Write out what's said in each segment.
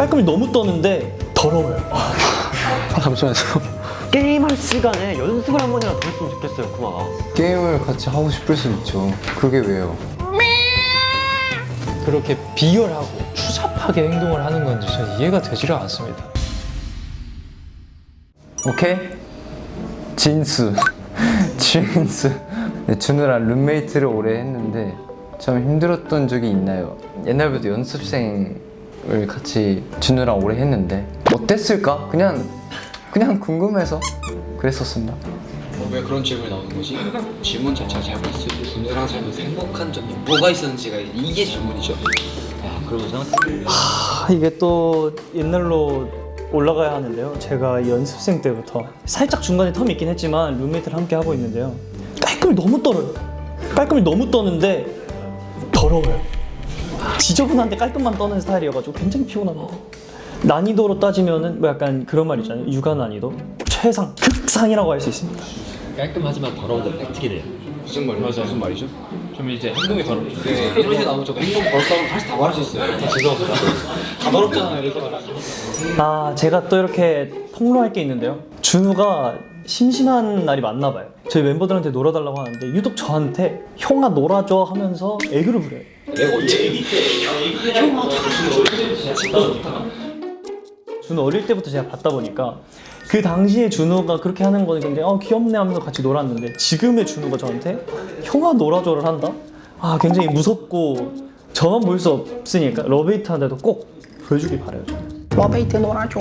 깔끔히 너무 떠는데 더러워요. 잠시만요. 게임할 시간에 연습을 한 번이라도 더 했으면 좋겠어요, 쿠마가. 게임을 같이 하고 싶을 수 있죠. 그게 왜요? 그렇게 비열하고 추잡하게 행동을 하는 건지 전 이해가 되지를 않습니다. 오케이? 진수. 준우랑 룸메이트를 오래 했는데 참 힘들었던 적이 있나요? 옛날부터 연습생을 같이 준우랑 오래 했는데 어땠을까? 그냥 궁금해서 그랬었습니다. 왜 그런 질문이 나오는 거지? 질문 자체가 잘못했을 때 준우랑 살면서 행복한 점이 뭐가 있었는지가 이게 질문이죠. 그러고 생각해. 이게 또 옛날로 올라가야 하는데요. 제가 연습생 때부터 살짝 중간에 텀이 있긴 했지만 룸메이트를 함께 하고 있는데요. 깔끔히 너무 떨어요. 깔끔히 너무 떠는데 더러워요. 지저분한데 깔끔만 떠는 스타일이어가지고 굉장히 피곤합니다. 난이도로 따지면은 뭐 약간 그런 말 있잖아요. 육아 난이도 최상, 극상이라고 할 수 있습니다. 깔끔하지만 더러운데 팩트기래요. 무슨 말이죠? 맞아, 무슨 말이죠? 좀 이제 행동이 더럽죠. 네, 이런 식으로 나오면 저 행동 벌써 사실 다 말할 수 있어요. 죄송합니다. 다 더럽잖아요, 이렇게 말하면. 제가 또 이렇게 폭로할 게 있는데요. 준우가 심심한 날이 많나 봐요. 저희 멤버들한테 놀아달라고 하는데 유독 저한테 형아 놀아줘 하면서 애교를 부려요. 준우 어릴 때부터 제가 봤다 보니까 그 당시에 준우가 그렇게 하는 거는 굉장히 귀엽네 하면서 같이 놀았는데 지금의 준우가 저한테 형아 놀아줘를 한다? 굉장히 무섭고 저만 볼 수 없으니까 러베이트한테도 꼭 보여주길 바라요. 러베이트 놀아줘.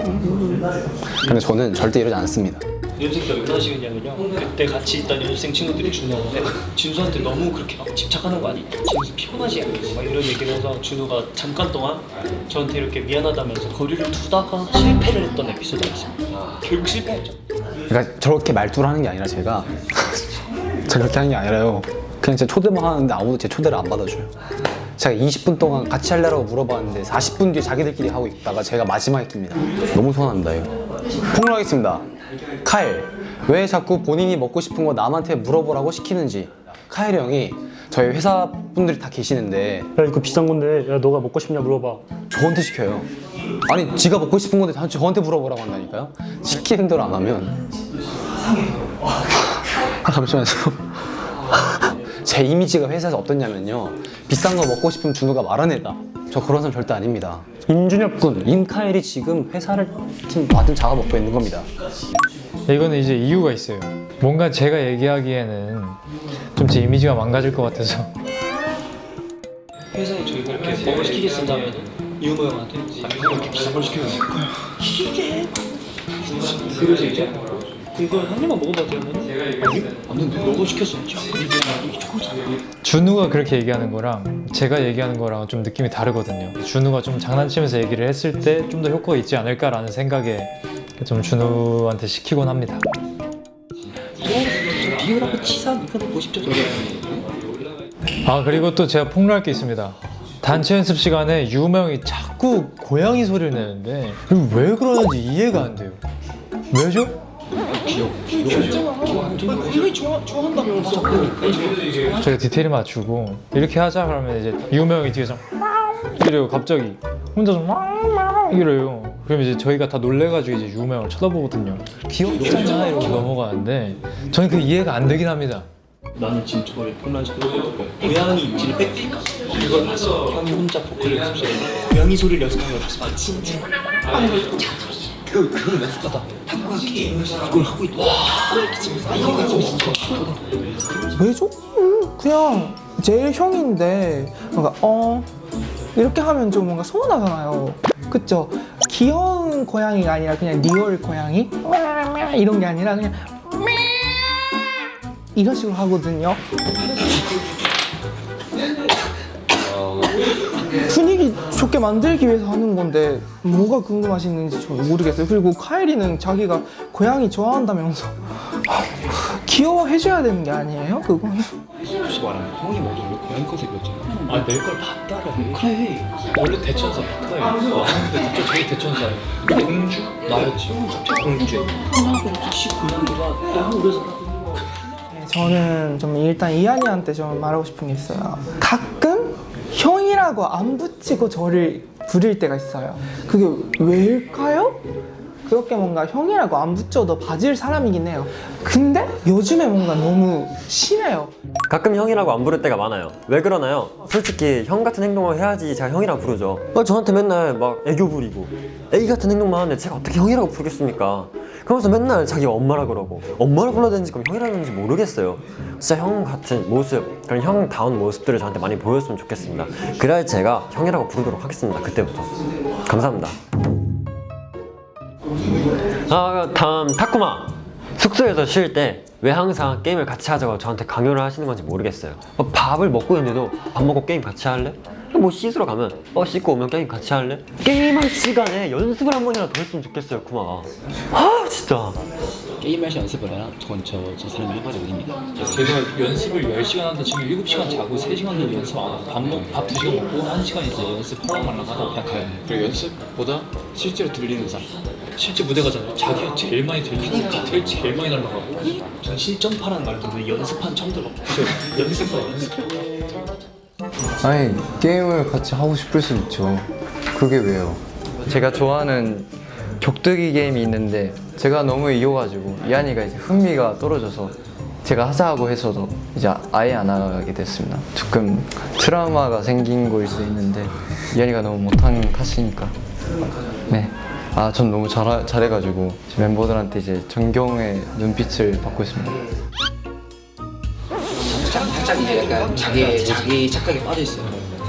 근데 저는 절대 이러지 않습니다. 연습생 때 얼마나 시간이냐면요. 그때 같이 있던 연습생 친구들이 준우한테 준수한테 너무 그렇게 막 집착하는 거 아니? 준수 피곤하지 않겠어? 막 이런 얘기를 해서 준우가 잠깐 동안 저한테 이렇게 미안하다면서 거리를 두다가 실패를 했던 에피소드가 있습니다. 결국 실패했죠. 그러니까 저렇게 말투를 하는 게 아니라 제가 그렇게 하는 게 아니라요. 그냥 제 초대만 하는데 아무도 제 초대를 안 받아줘요. 제가 20분 동안 같이 할래라고 물어봤는데 40분 뒤에 자기들끼리 하고 있다가 제가 마지막에 낍니다. 너무 서운합니다 이거. 폭로하겠습니다. 카일, 왜 자꾸 본인이 먹고 싶은 거 남한테 물어보라고 시키는지. 카일 형이 저희 회사 분들이 다 계시는데 야 이거 비싼 건데 야 너가 먹고 싶냐 물어봐. 저한테 시켜요. 아니 지가 먹고 싶은 건데 저한테 물어보라고 한다니까요. 시키는 대로 안 하면 잠시만요. 제 이미지가 회사에서 어떻냐면요, 비싼 거 먹고 싶으면 준우가 말은 해다. 저 그런 사람 절대 아닙니다. 임준혁 군, 임카일이 지금 회사를 맡은 자가 먹고 있는 겁니다. 이거는 이제 이유가 있어요. 뭔가 제가 얘기하기에는 좀 제 이미지가 망가질 것 같아서. 회사에 저희가 이렇게 먹을 시키겠습니다면 이은호 형한테 이렇게 비싼 걸 시켜야 될 거야. 이게 그래서 이제 이거 한 입만 먹어봐도 되면 안 된다. 너도 시켰었지. 이게 초코잖아. 준우가 그렇게 얘기하는 거랑 제가 얘기하는 거랑 좀 느낌이 다르거든요. 준우가 좀 장난치면서 얘기를 했을 때 좀 더 효과가 있지 않을까라는 생각에 좀 준우한테 시키곤 합니다. 비열하고 치사한 이거는 보십시오, 저게. 그리고 또 제가 폭로할 게 있습니다. 단체 연습 시간에 유우 형이 자꾸 고양이 소리를 내는데 이거 왜 그러는지 이해가 안 돼요. 왜죠? 고양이 좋아한다면서. 제가 디테일 맞추고 이렇게 하자 그러면 이제 유우 형이 뒤에서 이래요. 갑자기 혼자서 이래요. 그럼 이제 저희가 다 놀래가지고 이제 유우 형을 쳐다보거든요. 귀엽잖아 이러고 넘어가는데 저는 그 이해가 안 되긴 합니다. 나는 지금 저번에 폭로하지 고양이 입질을 뺏길까? 이걸 봤어. 형이 혼자 포크를 연습실에 고양이 소리를 연습하는 걸 봤어. 진짜. 그걸 연습하다 탁구하기 이걸 하고 있다. 탁구하기 집에서 이거 집에서 왜죠? 그냥 제일 형인데 뭔가 이렇게 하면 좀 뭔가 서운하잖아요. 그쵸? 귀여운 고양이가 아니라 그냥 리얼 고양이? 이런 게 아니라 그냥 이런 식으로 하거든요. 분위기 좋게 만들기 위해서 하는 건데 뭐가 궁금하시는지 저는 모르겠어요. 그리고 카일이는 자기가 고양이 좋아한다면서 귀여워해줘야 되는 게 아니에요? 그건 혹시 말하면 형이 먼저 왜 고양이 컷을 그렸잖아. 내 걸 봤다라. 그래. 원래 대천사 피카예요. 근데 갑자기 저희 대천사예요. 공주? 나였지. 갑자기 공주. 하나도 없이 고양이가 너무 오래 살아. 저는 좀 일단 이한이한테 좀 말하고 싶은 게 있어요. 가끔 형이라고 안 붙이고 저를 부릴 때가 있어요. 그게 왜일까요? 그렇게 뭔가 형이라고 안 붙여도 봐줄 사람이긴 해요. 근데 요즘에 뭔가 너무 심해요. 가끔 형이라고 안 부를 때가 많아요. 왜 그러나요? 솔직히 형 같은 행동을 해야지 제가 형이라고 부르죠. 저한테 맨날 막 애교 부리고 애기 같은 행동만 하는데 제가 어떻게 형이라고 부르겠습니까? 그러면서 맨날 자기 엄마라 그러고 엄마를 불러야 되는지 그럼 형이라 그러는지 모르겠어요. 진짜 형 같은 모습, 그런 형다운 모습들을 저한테 많이 보였으면 좋겠습니다. 그래야 제가 형이라고 부르도록 하겠습니다. 그때부터. 감사합니다. 다음 타쿠마. 숙소에서 쉴 때 왜 항상 게임을 같이 하자고 저한테 강요를 하시는 건지 모르겠어요. 밥을 먹고 있는데도 밥 먹고 게임 같이 할래? 뭐 씻으러 가면 씻고 오면 게임 같이 할래? 게임할 시간에 연습을 한 번이라도 더 했으면 좋겠어요, 쿠마. 진짜. 게임할 시 연습을 해라. 저 사람이 한 가지 아닙니다. 제가 연습을 10시간 한다 치면 7시간 자고 3시간을 연습 안 하고 밥 2시간 먹고 1시간 이제 연습하러 가려고 하다가 그냥 가요. 그리고 연습보다 실제로 들리는 사람. 실제 무대 가잖아요. 자기가 제일 많이 들리는 디테일 제일 많이 날라가고 전 실전파라는 말 듣는데 연습판 처음 들어봤어요. 연습. 아니 게임을 같이 하고 싶을 수 있죠. 그게 왜요? 제가 좋아하는 격투기 게임이 있는데 제가 너무 이겨가지고 이한이가 이제 흥미가 떨어져서 제가 하자고 해서도 이제 아예 안 하게 됐습니다. 조금 트라우마가 생긴 거일 수도 있는데 이한이가 너무 못한 탓이니까. 네. 전 너무 잘해가지고 멤버들한테 이제 존경의 눈빛을 받고 있습니다. 살짝 이제 약간 자기 착각에 빠져 있어요.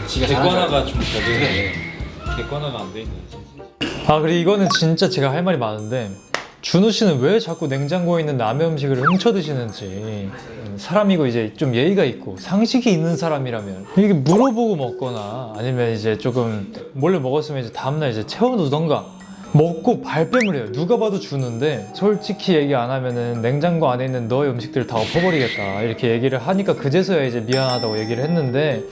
지가 객관화가 좀 되게 객관화가 안 돼 있는. 그리고 이거는 진짜 제가 할 말이 많은데 준호 씨는 왜 자꾸 냉장고에 있는 남의 음식을 훔쳐 드시는지. 사람이고 이제 좀 예의가 있고 상식이 있는 사람이라면 이게 물어보고 먹거나 아니면 이제 조금 몰래 먹었으면 이제 다음날 이제 채워두던가 먹고 발뺌을 해요. 누가 봐도 주는데 솔직히 얘기 안 하면은 냉장고 안에 있는 너의 음식들을 다 엎어버리겠다 이렇게 얘기를 하니까 그제서야 이제 미안하다고 얘기를 했는데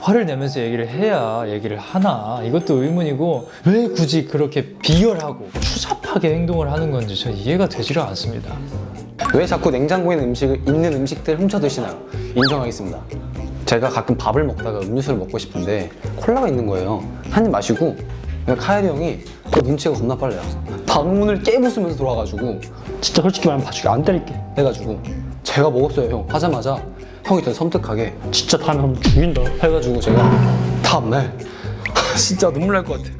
화를 내면서 얘기를 해야 얘기를 하나 이것도 의문이고 왜 굳이 그렇게 비열하고 추잡하게 행동을 하는 건지 전 이해가 되지를 않습니다. 왜 자꾸 냉장고에 있는 음식들 훔쳐 드시나요? 인정하겠습니다. 제가 가끔 밥을 먹다가 음료수를 먹고 싶은데 콜라가 있는 거예요. 한 입 마시고 카일이 형이 그 눈치가 겁나 빨라요. 방문을 깨부수면서 들어와가지고 진짜 솔직히 말하면 봐줄게 안 때릴게 해가지고 제가 먹었어요 형 하자마자 형이 되게 섬뜩하게 진짜 다음에 한번 죽인다 해가지고 제가 다음날 진짜 눈물 날 것 같아.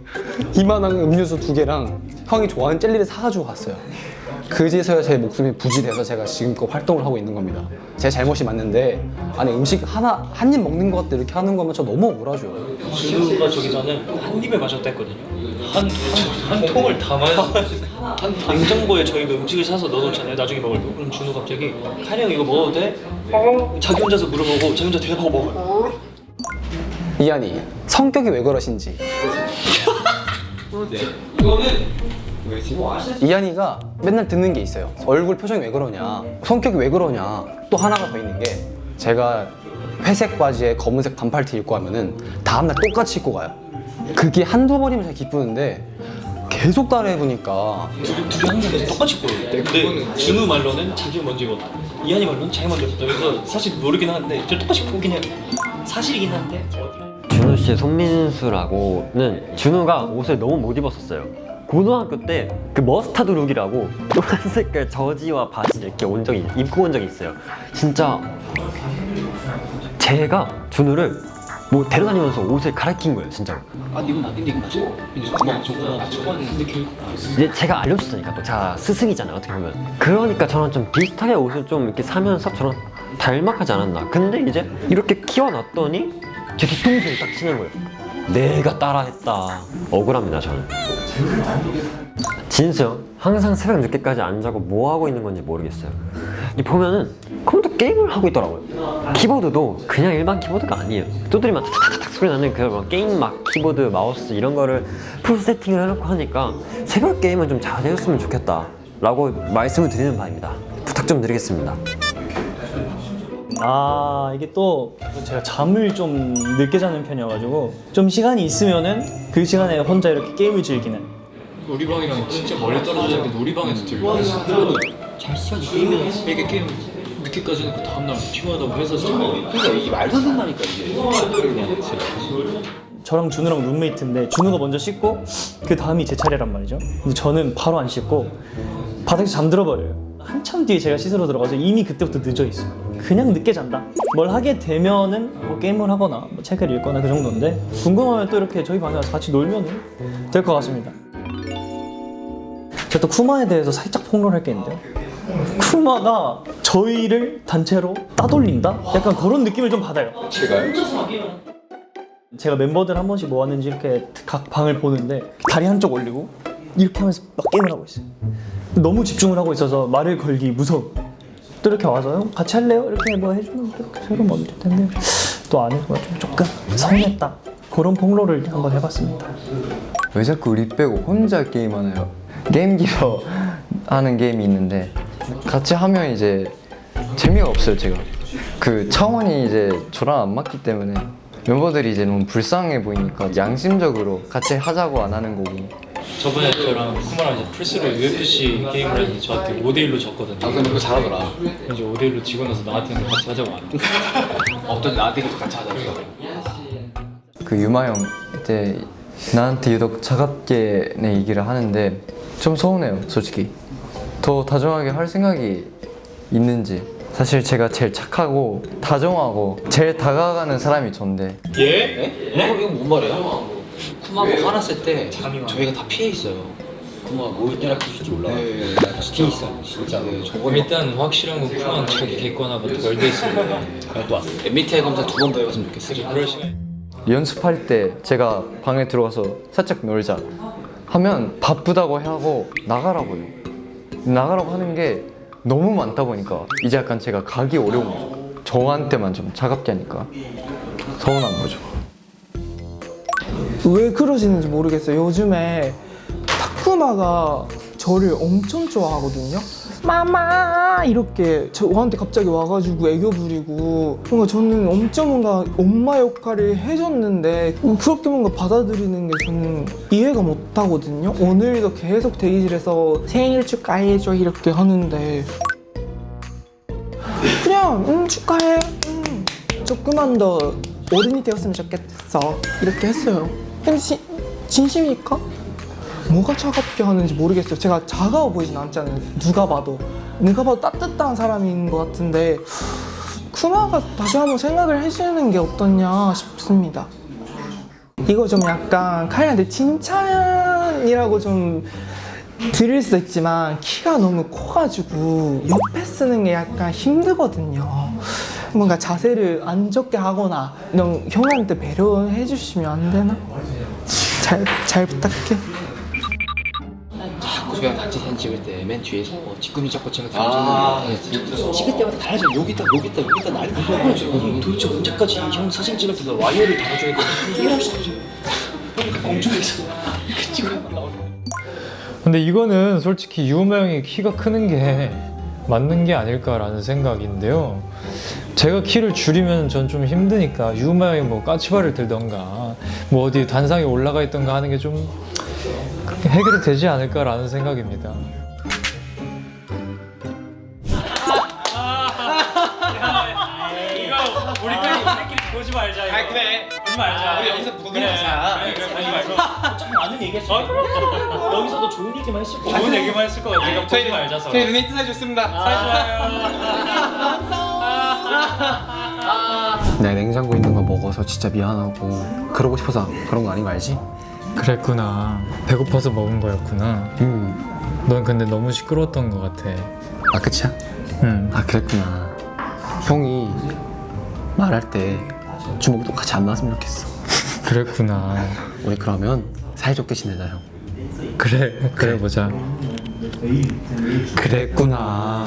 이만한 음료수 2개랑 형이 좋아하는 젤리를 사가지고 갔어요. 그제서야 제 목숨이 부지돼서 제가 지금껏 활동을 하고 있는 겁니다. 제 잘못이 맞는데 아니 음식 한 입 먹는 것 같아 이렇게 하는 거면 저 너무 억울하죠. 준우가 저기서는 한 입에 마셨다 했거든요. 한 통을 다 마셔가지고 냉장고에 저희가 음식을 사서 넣어놓잖아요. 나중에 먹을 거. 그럼 준우 갑자기 카리 형 이거 먹어도 돼? 자기 혼자서 물어보고 자기 혼자 대답하고 먹어요. 이한이 성격이 왜 그러신지. 이한이가 맨날 듣는 게 있어요. 얼굴 표정이 왜 그러냐, 성격이 왜 그러냐. 또 하나가 더 있는 게 제가 회색 바지에 검은색 반팔티 입고 하면은 다음날 똑같이 입고 가요. 그게 한두 번이면 잘 기쁘는데 계속 따라해보니까 둘이 항상 똑같이 보여요. 근데 준우 말로는 자기 먼저 입었다. 이한이 말로는 자기 먼저 입었다. 그래서 사실 모르긴 하는데 저 똑같이 보긴 해요. 사실이긴 한데 준호 씨의 손민수라고는 준호가 옷을 너무 못 입었었어요. 고등학교 때 그 머스타드 룩이라고 노란 색깔 저지와 바지 이렇게 입고 온 적이 있어요. 진짜 제가 준호를 뭐 데려다니면서 옷을 갈아낀 거예요, 진짜로. 근데 이건 맞아. 근데 결국 이제 제가 알려줬으니까 또 제가 스승이잖아요, 어떻게 보면. 그러니까 저는 좀 비슷하게 옷을 좀 이렇게 사면서 저랑 닮아가지 않았나. 근데 이제 이렇게 키워놨더니 제 뒤통수에 딱 치는 거예요. 내가 따라했다. 억울합니다, 저는. 진수 형, 항상 새벽 늦게까지 안 자고 뭐 하고 있는 건지 모르겠어요. 보면은 컴퓨터 게임을 하고 있더라고요. 키보드도 그냥 일반 키보드가 아니에요. 두드리면 탁탁탁 소리 나는 그런 게임 막 키보드, 마우스 이런 거를 풀 세팅을 해놓고 하니까 새벽 게임은 좀 자제했으면 좋겠다 라고 말씀을 드리는 바입니다. 부탁 좀 드리겠습니다. 이게 또 제가 잠을 좀 늦게 자는 편이어가지고 좀 시간이 있으면은 그 시간에 혼자 이렇게 게임을 즐기는. 놀이방이랑 진짜 멀리 떨어져 있는데 놀이방에서 들고 잘 시간이 게임을 이게 게임 늦게까지 해놓고 다음날 피곤하다고 회사에서 자고. 그러니까 이게 말도 안 된다니까 이게. 저랑 준우랑 룸메이트인데 준우가 먼저 씻고 그 다음이 제 차례란 말이죠. 근데 저는 바로 안 씻고 바닥에서 잠들어 버려요. 한참 뒤에 제가 씻으러 들어가서 이미 그때부터 늦어 있어요. 그냥 늦게 잔다. 뭘 하게 되면은 뭐 게임을 하거나 뭐 책을 읽거나 그 정도인데 궁금하면 또 이렇게 저희 방에 와서 같이 놀면 될 것 같습니다. 제가 또 쿠마에 대해서 살짝 폭로할 게 있는데요. 쿠마가 저희를 단체로 따돌린다? 약간 그런 느낌을 좀 받아요. 제가 멤버들 한 번씩 뭐 하는지 이렇게 각 방을 보는데 다리 한쪽 올리고 이렇게 하면서 막 게임을 하고 있어요. 너무 집중을 하고 있어서 말을 걸기 무서워. 또 이렇게 와서 형 같이 할래요? 이렇게 뭐 해주면 이렇게 새로 먼저 텐데 또 안 해서 조금 서운했다. 그런 폭로를 한번 해봤습니다. 왜 자꾸 우리 빼고 혼자 게임하나요? 게임기로 하는 게임이 있는데 같이 하면 이제 재미가 없어요. 제가 그 차원이 이제 저랑 안 맞기 때문에 멤버들이 이제 너무 불쌍해 보이니까 양심적으로 같이 하자고 안 하는 거고. 저번에 저랑 쿠마랑 이제 플스로 UFC 게임을 했는데 저한테 5대1로 졌거든요. 아 근데 그거 잘하더라. 이제 5대1로 지고 나서 나한테는 같이 하자고 안 해. 어떤 나한테 계속 같이 하자. 그 유마 형 이제 나한테 유독 차갑게 내 얘기를 하는데 좀 서운해요. 솔직히 더 다정하게 할 생각이 있는지. 사실 제가 제일 착하고 다정하고 제일 다가가는 사람이 전데. 예? 이거 뭔 말이야? 쿠마가 화났을 때 저희가 다 피해 있어요. 쿠마가 뭘 때려 부술지 몰라요. 네, 피해 있어요. 진짜. 저번에 일단 확실한 건 쿠마는 자기 객관화가 덜 돼 있으니까 또 왔어. MBTI 검사 2번 더 해봤으면 좋겠어요. 그럴 시간. 연습할 때 제가 방에 들어가서 살짝 놀자 하면 바쁘다고 하고 나가라고 해요. 나가라고 하는 게 너무 많다 보니까 이제 약간 제가 가기 어려운 거죠. 저한테만 좀 차갑게 하니까 서운한 거죠. 왜 그러시는지 모르겠어요. 요즘에 타쿠마가 저를 엄청 좋아하거든요. 마마 이렇게 저한테 갑자기 와가지고 애교 부리고 뭔가 저는 엄청 뭔가 엄마 역할을 해줬는데 그렇게 뭔가 받아들이는 게 저는 이해가 못 하거든요. 오늘도 계속 대기실에서 생일 축하해줘 이렇게 하는데 그냥 축하해 조금만 더 어른이 되었으면 좋겠어 이렇게 했어요. 근데 진심일까? 뭐가 차갑게 하는지 모르겠어요. 제가 차가워 보이진 않잖아요. 누가 봐도 따뜻한 사람인 것 같은데 쿠마가 다시 한번 생각을 해주는 게 어떠냐 싶습니다. 이거 좀 약간 카이한테 칭찬이라고 좀 드릴 수 있지만 키가 너무 커가지고 옆에 쓰는 게 약간 힘들거든요. 뭔가 자세를 안 좋게 하거나 형한테 배려해 주시면 안 되나? 잘 부탁해. 자꾸 저희랑 단체 사진 찍을 때 맨 뒤에서 뒷구리 잡고 찍는 거 찍을 때마다 달라져. 여기 있다 난리 나고. 도대체 언제까지 형 사진 찍을 때도 와이어를 달아줘야 돼? 이럴 수 없죠. 공중에서 이렇게 찍으면 나오네. 근데 이거는 솔직히 유마 형이 키가 크는 게 맞는 게 아닐까라는 생각인데요. 제가 키를 줄이면 전 좀 힘드니까 유마 형이 뭐 까치발을 들던가 뭐 어디 단상에 올라가 있던가 하는 게 좀 해결이 되지 않을까라는 생각입니다. 이거 우리끼리 보지 말자. 이거. 그래. 보지 말자. 우리 여기서 보지 말자. 그래 보지 말고. 어차피 많은 얘기했어. 여기서도 좋은 얘기만 했을 거야. 좋은 얘기만 했을 것 같아. 보지 말자. 저희 룸메이트 사줬습니다. 내가 냉장고에 있는 거 먹어서 진짜 미안하고 그러고 싶어서 그런 거 아닌 거 알지? 그랬구나. 배고파서 먹은 거였구나. 넌 근데 너무 시끄러웠던 것 같아. 아 끝이야? 응. 아 그랬구나. 형이 말할 때 주먹도 같이 안 나왔으면 좋겠어. 그랬구나. 우리 그러면 사이좋게 지내자 형. 그래 보자. 그랬구나.